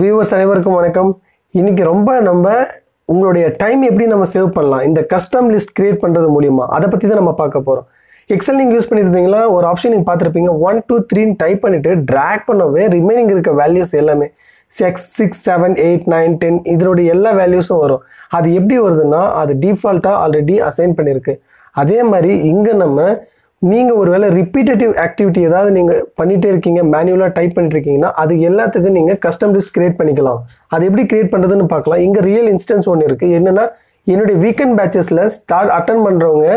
Viewers அனைவருக்கும் வணக்கம். இன்னைக்கு ரொம்ப நம்ம உங்களுடைய டைம் எப்படி நம்ம சேவ் பண்ணலாம் இந்த கஸ்டம் லிஸ்ட் கிரியேட் பண்ணுறது மூலிமா அதை பற்றி தான் நம்ம பார்க்க போகிறோம். எக்ஸல் நீங்கள் யூஸ் பண்ணியிருந்தீங்களா, ஒரு ஆப்ஷன் நீங்கள் பார்த்துருப்பீங்க. 1 2 3 டைப் பண்ணிவிட்டு ட்ராக் பண்ணவே ரிமைனிங் இருக்க வேல்யூஸ் எல்லாமே 6 7 8 9 10 இதனுடைய எல்லா வேல்யூஸும் வரும். அது எப்படி வருதுன்னா அது டிஃபால்ட்டாக ஆல்ரெடி அசைன் பண்ணியிருக்கு. அதே மாதிரி இங்கே நீங்கள் ஒரு வேளை ரிப்பீட்டேட்டிவ் ஆக்டிவிட்டி ஏதாவது நீங்கள் பண்ணிகிட்டே இருக்கீங்க, மேனுவலாக டைப் பண்ணிட்டு இருக்கீங்கன்னா அது எல்லாத்துக்கும் நீங்கள் கஸ்டம் லிஸ்ட் கிரியேட் பண்ணிக்கலாம். அது எப்படி கிரியேட் பண்ணுறதுன்னு பார்க்கலாம். இங்கே ரியல் இன்ஸ்டன்ஸ் ஒன்று இருக்குது. என்னென்னா என்னுடைய வீக்கெண்ட் பேட்சஸில் அட்டன் பண்ணுறவங்க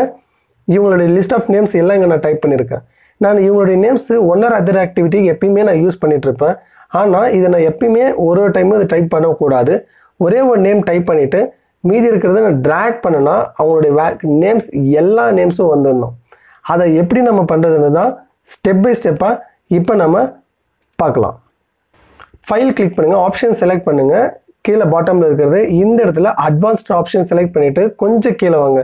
இவங்களுடைய லிஸ்ட் ஆஃப் நேம்ஸ் எல்லாம் இங்கே நான் டைப் பண்ணியிருக்கேன். நான் இவங்களுடைய names one or other activity எப்பயுமே நான் யூஸ் பண்ணிகிட்ருப்பேன். ஆனால் இதை நான் எப்பயுமே ஒரு டைமும் இதை டைப் பண்ணக்கூடாது. ஒரே ஒரு நேம் டைப் பண்ணிவிட்டு மீதி இருக்கிறத நான் ட்ராக் பண்ணேன்னா அவங்களுடைய நேம்ஸ் எல்லா நேம்ஸும் வந்துடணும். அதை எப்படி நம்ம பண்ணுறதுன்னு தான் ஸ்டெப் பை ஸ்டெப்பாக இப்போ நம்ம பார்க்கலாம். ஃபைல் கிளிக் பண்ணுங்கள், ஆப்ஷன் செலக்ட் பண்ணுங்கள். கீழே பாட்டமில் இருக்கிறது இந்த இடத்துல அட்வான்ஸ்ட் ஆப்ஷன் செலக்ட் பண்ணிவிட்டு கொஞ்சம் கீழே வாங்க.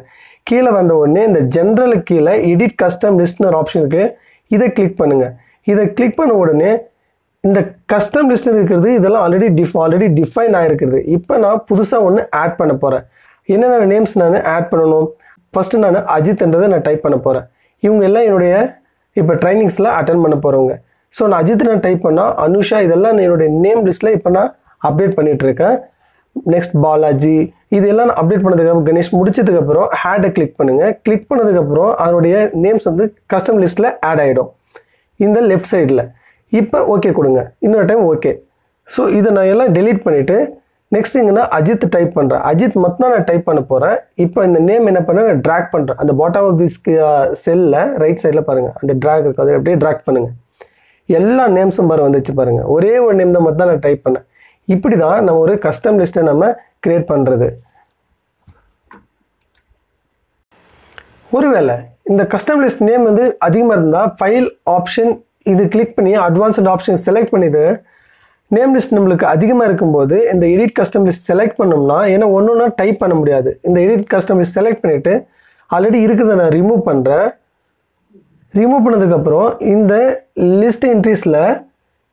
கீழே வந்த உடனே இந்த ஜென்ரலுக்கு கீழே எடிட் கஸ்டம் லிஸ்ட்னு ஒரு ஆப்ஷன் இருக்குது. இதை கிளிக் பண்ணுங்கள். இதை கிளிக் பண்ண உடனே இந்த கஸ்டம் லிஸ்ட் இருக்கிறது இதெல்லாம் ஆல்ரெடி டிஃபைன் ஆகிருக்கிறது. இப்போ நான் புதுசாக ஒன்று ஆட் பண்ண போகிறேன். என்னென்ன நேம்ஸ் நான் ஆட் பண்ணணும்? ஃபஸ்ட்டு நான் அஜித்ன்றதை நான் டைப் பண்ண போகிறேன். இவங்க எல்லாம் என்னுடைய இப்போ ட்ரைனிங்ஸில் அட்டன் பண்ண போகிறவங்க. ஸோ நான் அஜித் நான் டைப் பண்ணால் அனுஷா இதெல்லாம் என்னுடைய நேம் லிஸ்ட்டில் இப்போ நான் அப்டேட் பண்ணிகிட்ருக்கேன். நெக்ஸ்ட் பாலாஜி இதெல்லாம் நான் அப்டேட் பண்ணதுக்கப்புறம் கணேஷ் முடிச்சதுக்கப்புறம் ஹேடை கிளிக் பண்ணுங்கள். கிளிக் பண்ணதுக்கப்புறம் அதனுடைய நேம்ஸ் கஸ்டம் லிஸ்ட்டில் ஆட் ஆகிடும் இந்த லெஃப்ட் சைடில். இப்போ ஓகே கொடுங்க, இன்னொரு டைம் ஓகே. ஸோ இதை நான் எல்லாம் டெலீட் பண்ணிவிட்டு நெக்ஸ்ட் இங்கன்னா அஜித் டைப் பண்ணுறேன். அஜித் மட்டும் நான் டைப் பண்ண போகிறேன். இப்போ இந்த நேம் என்ன பண்ணேன், நான் ட்ராக் பண்ணுறேன். அந்த பாட்டம் ஆஃப் திஸ் செல்லில் ரைட் சைடில் பாருங்கள், அந்த ட்ராக் இருக்குது, அதை அப்படியே ட்ராக் பண்ணுங்கள். எல்லா நேம்ஸும் வந்துச்சு பாருங்கள். ஒரே ஒரு நேம் தான் மட்டும் நான் டைப் பண்ணேன். இப்படி தான் நம்ம ஒரு கஸ்டம் லிஸ்ட்டை நம்ம கிரியேட் பண்ணுறது. ஒருவேளை இந்த கஸ்டம் லிஸ்ட் நேம் அதிகமாக இருந்தால் ஃபைல் ஆப்ஷன் இது கிளிக் பண்ணி அட்வான்ஸ்ட் ஆப்ஷன் செலக்ட் பண்ணிது நேம் லிஸ்ட் நம்மளுக்கு அதிகமாக இருக்கும்போது இந்த எடிட் கஸ்டம் லிஸ்ட் செலக்ட் பண்ணோம்னா ஏன்னா ஒன்று டைப் பண்ண முடியாது. இந்த எடிட் கஸ்டம் லிஸ்ட் செலக்ட் பண்ணிவிட்டு ஆல்ரெடி இருக்கிறத நான் ரிமூவ் பண்ணுறேன். ரிமூவ் பண்ணதுக்கப்புறம் இந்த லிஸ்ட் என்ட்ரிஸில்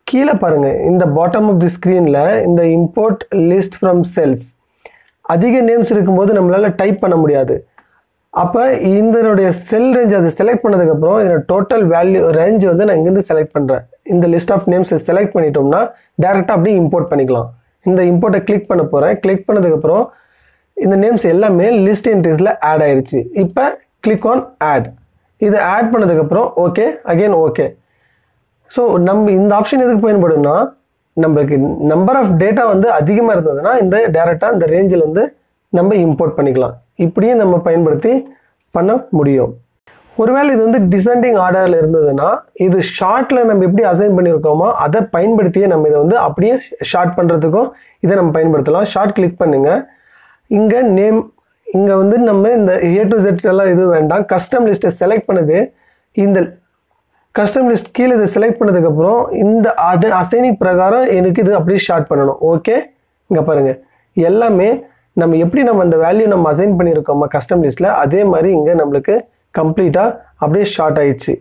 கீழே பாருங்கள், இந்த பாட்டம் ஆஃப் தி ஸ்க்ரீனில் இந்த இம்போர்ட் லிஸ்ட் ஃப்ரம் செல்ஸ் அதிக நேம்ஸ் இருக்கும்போது நம்மளால் டைப் பண்ண முடியாது. அப்போ இதனுடைய செல் ரேஞ்ச் அதை செலக்ட் பண்ணதுக்கப்புறம் இதோட டோட்டல் வேல்யூ ரேஞ்ச் நான் இங்கேருந்து செலக்ட் பண்ணுறேன். இந்த லிஸ்ட் ஆஃப் நேம்ஸை செலக்ட் பண்ணிட்டோம்னா டேரெக்டாக அப்படியே இம்போர்ட் பண்ணிக்கலாம். இந்த இம்போர்ட்டை கிளிக் பண்ண போகிறேன். கிளிக் பண்ணதுக்கப்புறம் இந்த நேம்ஸ் எல்லாமே லிஸ்ட் என்ட்ரிஸில் ஆட் ஆயிடுச்சு. இப்போ கிளிக் ஆன் ஆட். இதை ஆட் பண்ணதுக்கப்புறம் ஓகே அகெயின் ஓகே. ஸோ நம்ம இந்த ஆப்ஷன் எதுக்கு பயன்படும்னா நம்மளுக்கு நம்பர் ஆஃப் டேட்டா அதிகமாக இருந்ததுன்னா இந்த டேரெக்டாக இந்த ரேஞ்சில் நம்ம இம்போர்ட் பண்ணிக்கலாம். இப்படியே நம்ம பயன்படுத்தி பண்ண முடியும். ஒருவேளை இது டிசெண்டிங் ஆர்டரில் இருந்ததுன்னா இது ஷார்ட்டில் நம்ம எப்படி அசைன் பண்ணியிருக்கோமோ அதை பயன்படுத்தியே நம்ம இதை அப்படியே ஷார்ட் பண்ணுறதுக்கும் இதை நம்ம பயன்படுத்தலாம். ஷார்ட் கிளிக் பண்ணுங்கள். இங்கே நேம் இங்கே நம்ம இந்த A to Z எல்லாம் இது வேண்டாம். கஸ்டம் லிஸ்ட்டை செலக்ட் பண்ணுது. இந்த கஸ்டம் லிஸ்ட் கீழே இதை செலக்ட் பண்ணதுக்கப்புறம் இந்த அசைனிங் பிரகாரம் எனக்கு இது அப்படியே ஷார்ட் பண்ணணும். ஓகே, இங்கே பாருங்கள் எல்லாமே நம்ம எப்படி நம்ம அந்த வேல்யூ நம்ம அசைன் பண்ணியிருக்கோமா கஸ்டம் லிஸ்ட்டில் அதே மாதிரி இங்கே நம்மளுக்கு கம்ப்ளீட்டாக அப்படியே ஷார்ட் ஆயிடுச்சு.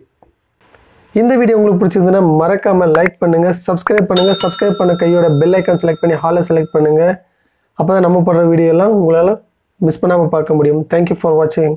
இந்த வீடியோ உங்களுக்கு பிடிச்சிருந்ததுன்னா மறக்காமல் லைக் பண்ணுங்கள், சப்ஸ்கிரைப் பண்ணுங்கள். சப்ஸ்கிரைப் பண்ண கையோட பெல் ஐக்கான் செலக்ட் பண்ணி ஹாலை செலக்ட் பண்ணுங்கள். அப்போ தான் நம்ம போடுற வீடியோலாம் உங்களால் மிஸ் பண்ணாமல் பார்க்க முடியும். தேங்க்யூ ஃபார் வாட்சிங்.